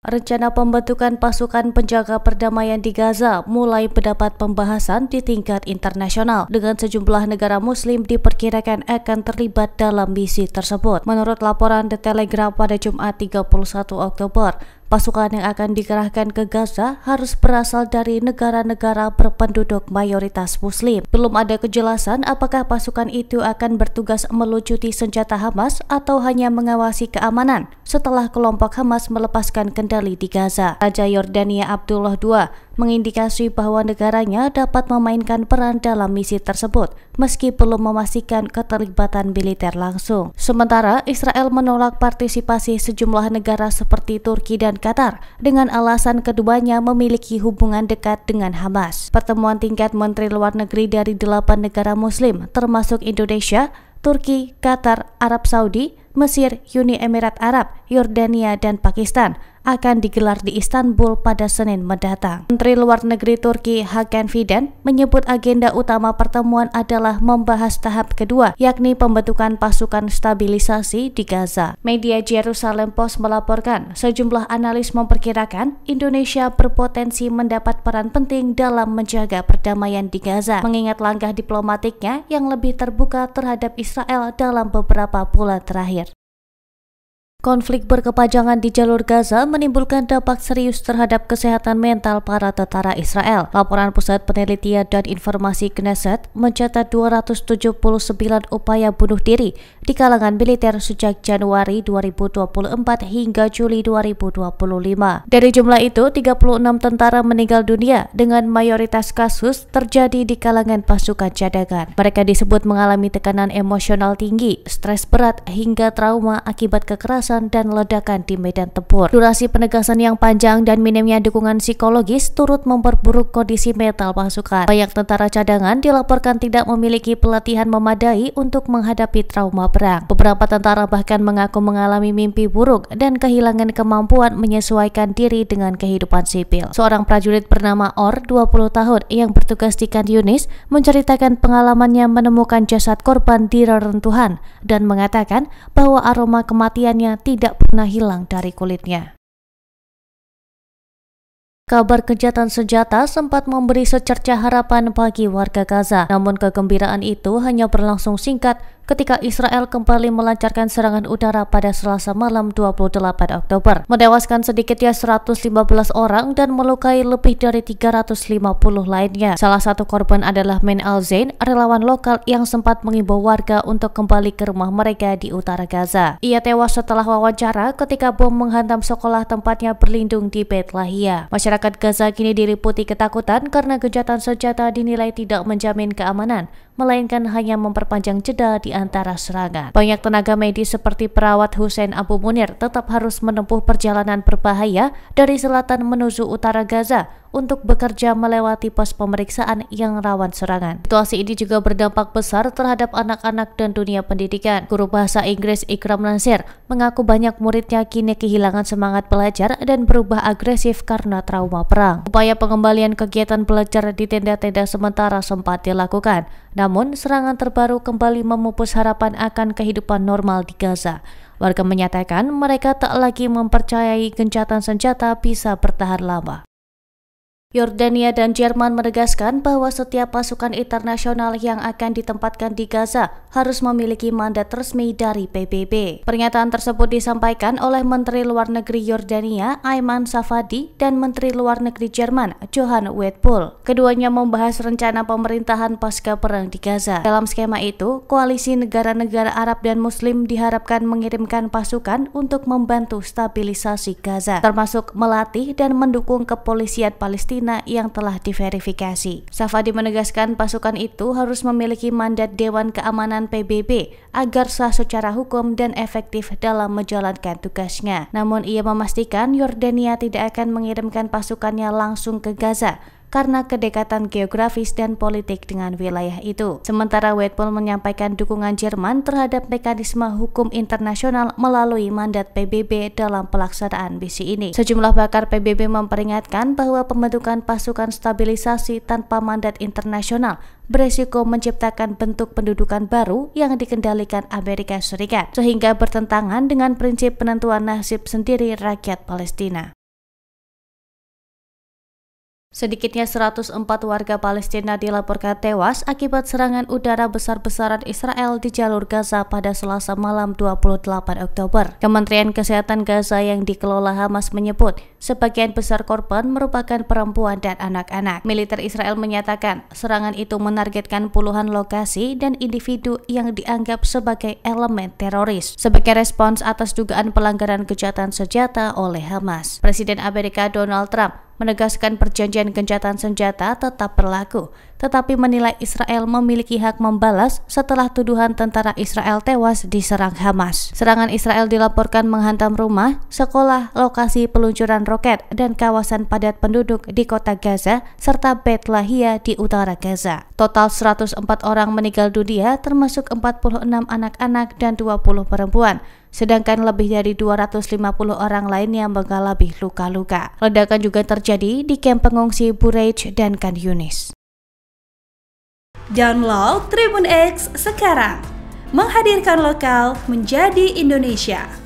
Rencana pembentukan pasukan penjaga perdamaian di Gaza mulai mendapat pembahasan di tingkat internasional, dengan sejumlah negara muslim diperkirakan akan terlibat dalam misi tersebut. Menurut laporan The Telegraph pada Jumat 31 Oktober, pasukan yang akan dikerahkan ke Gaza harus berasal dari negara-negara berpenduduk mayoritas muslim. Belum ada kejelasan apakah pasukan itu akan bertugas melucuti senjata Hamas atau hanya mengawasi keamanan setelah kelompok Hamas melepaskan kendali di Gaza. Raja Yordania Abdullah II mengindikasi bahwa negaranya dapat memainkan peran dalam misi tersebut meski belum memastikan keterlibatan militer langsung. Sementara Israel menolak partisipasi sejumlah negara seperti Turki dan Qatar dengan alasan keduanya memiliki hubungan dekat dengan Hamas. Pertemuan tingkat Menteri Luar Negeri dari 8 negara Muslim termasuk Indonesia, Turki, Qatar, Arab Saudi, Mesir, Uni Emirat Arab, Yordania, dan Pakistan akan digelar di Istanbul pada Senin mendatang. Menteri Luar Negeri Turki Hakan Fidan menyebut agenda utama pertemuan adalah membahas tahap kedua, yakni pembentukan pasukan stabilisasi di Gaza. Media Jerusalem Post melaporkan sejumlah analis memperkirakan Indonesia berpotensi mendapat peran penting dalam menjaga perdamaian di Gaza, mengingat langkah diplomatiknya yang lebih terbuka terhadap Israel dalam beberapa bulan terakhir. Konflik berkepanjangan di jalur Gaza menimbulkan dampak serius terhadap kesehatan mental para tentara Israel. Laporan Pusat Penelitian dan Informasi Knesset mencatat 279 upaya bunuh diri di kalangan militer sejak Januari 2024 hingga Juli 2025. Dari jumlah itu, 36 tentara meninggal dunia dengan mayoritas kasus terjadi di kalangan pasukan cadangan. Mereka disebut mengalami tekanan emosional tinggi, stres berat, hingga trauma akibat kekerasan dan ledakan di medan tempur. Durasi penegasan yang panjang dan minimnya dukungan psikologis turut memperburuk kondisi mental pasukan. Banyak tentara cadangan dilaporkan tidak memiliki pelatihan memadai untuk menghadapi trauma perang. Beberapa tentara bahkan mengaku mengalami mimpi buruk dan kehilangan kemampuan menyesuaikan diri dengan kehidupan sipil. Seorang prajurit bernama Or, 20 tahun, yang bertugas di Khan Yunis, menceritakan pengalamannya menemukan jasad korban di reruntuhan dan mengatakan bahwa aroma kematiannya tidak pernah hilang dari kulitnya. Kabar gencatan senjata sempat memberi secercah harapan bagi warga Gaza, namun kegembiraan itu hanya berlangsung singkat ketika Israel kembali melancarkan serangan udara pada Selasa malam 28 Oktober, menewaskan sedikitnya 115 orang dan melukai lebih dari 350 lainnya. Salah satu korban adalah Men Al-Zain, relawan lokal yang sempat mengimbau warga untuk kembali ke rumah mereka di utara Gaza. Ia tewas setelah wawancara ketika bom menghantam sekolah tempatnya berlindung di Beit Lahia. Masyarakat Gaza kini diliputi ketakutan karena gencatan senjata dinilai tidak menjamin keamanan, melainkan hanya memperpanjang jeda di antara serangan. Banyak tenaga medis seperti perawat Hussein Abu Munir tetap harus menempuh perjalanan berbahaya dari selatan menuju utara Gaza untuk bekerja melewati pos pemeriksaan yang rawan serangan. Situasi ini juga berdampak besar terhadap anak-anak dan dunia pendidikan. Guru bahasa Inggris Ikram Nasir mengaku banyak muridnya kini kehilangan semangat belajar dan berubah agresif karena trauma perang. Upaya pengembalian kegiatan belajar di tenda-tenda sementara sempat dilakukan, namun serangan terbaru kembali memupus harapan akan kehidupan normal di Gaza. Warga menyatakan mereka tak lagi mempercayai gencatan senjata bisa bertahan lama. Yordania dan Jerman menegaskan bahwa setiap pasukan internasional yang akan ditempatkan di Gaza harus memiliki mandat resmi dari PBB. Pernyataan tersebut disampaikan oleh Menteri Luar Negeri Yordania Ayman Safadi dan Menteri Luar Negeri Jerman Johan Wedpol. Keduanya membahas rencana pemerintahan pasca perang di Gaza. Dalam skema itu, koalisi negara-negara Arab dan Muslim diharapkan mengirimkan pasukan untuk membantu stabilisasi Gaza, termasuk melatih dan mendukung kepolisian Palestina yang telah diverifikasi. Safadi menegaskan pasukan itu harus memiliki mandat Dewan Keamanan PBB agar sah secara hukum dan efektif dalam menjalankan tugasnya. Namun ia memastikan Yordania tidak akan mengirimkan pasukannya langsung ke Gaza karena kedekatan geografis dan politik dengan wilayah itu. Sementara Wedpol menyampaikan dukungan Jerman terhadap mekanisme hukum internasional melalui mandat PBB dalam pelaksanaan misi ini. Sejumlah pakar PBB memperingatkan bahwa pembentukan pasukan stabilisasi tanpa mandat internasional beresiko menciptakan bentuk pendudukan baru yang dikendalikan Amerika Serikat, sehingga bertentangan dengan prinsip penentuan nasib sendiri rakyat Palestina. Sedikitnya 104 warga Palestina dilaporkan tewas akibat serangan udara besar-besaran Israel di jalur Gaza pada Selasa malam 28 Oktober. Kementerian Kesehatan Gaza yang dikelola Hamas menyebut sebagian besar korban merupakan perempuan dan anak-anak. Militer Israel menyatakan serangan itu menargetkan puluhan lokasi dan individu yang dianggap sebagai elemen teroris sebagai respons atas dugaan pelanggaran kejahatan senjata oleh Hamas. Presiden Amerika Donald Trump menegaskan perjanjian gencatan senjata tetap berlaku, tetapi menilai Israel memiliki hak membalas setelah tuduhan tentara Israel tewas diserang Hamas. Serangan Israel dilaporkan menghantam rumah, sekolah, lokasi peluncuran roket, dan kawasan padat penduduk di kota Gaza, serta Beit Lahia di utara Gaza. Total 104 orang meninggal dunia, termasuk 46 anak-anak dan 20 perempuan. Sedangkan lebih dari 250 orang lainnya mengalami luka-luka. Ledakan juga terjadi di kamp pengungsi Bureij dan Khan Yunis. Download Tribun X sekarang, menghadirkan lokal menjadi Indonesia.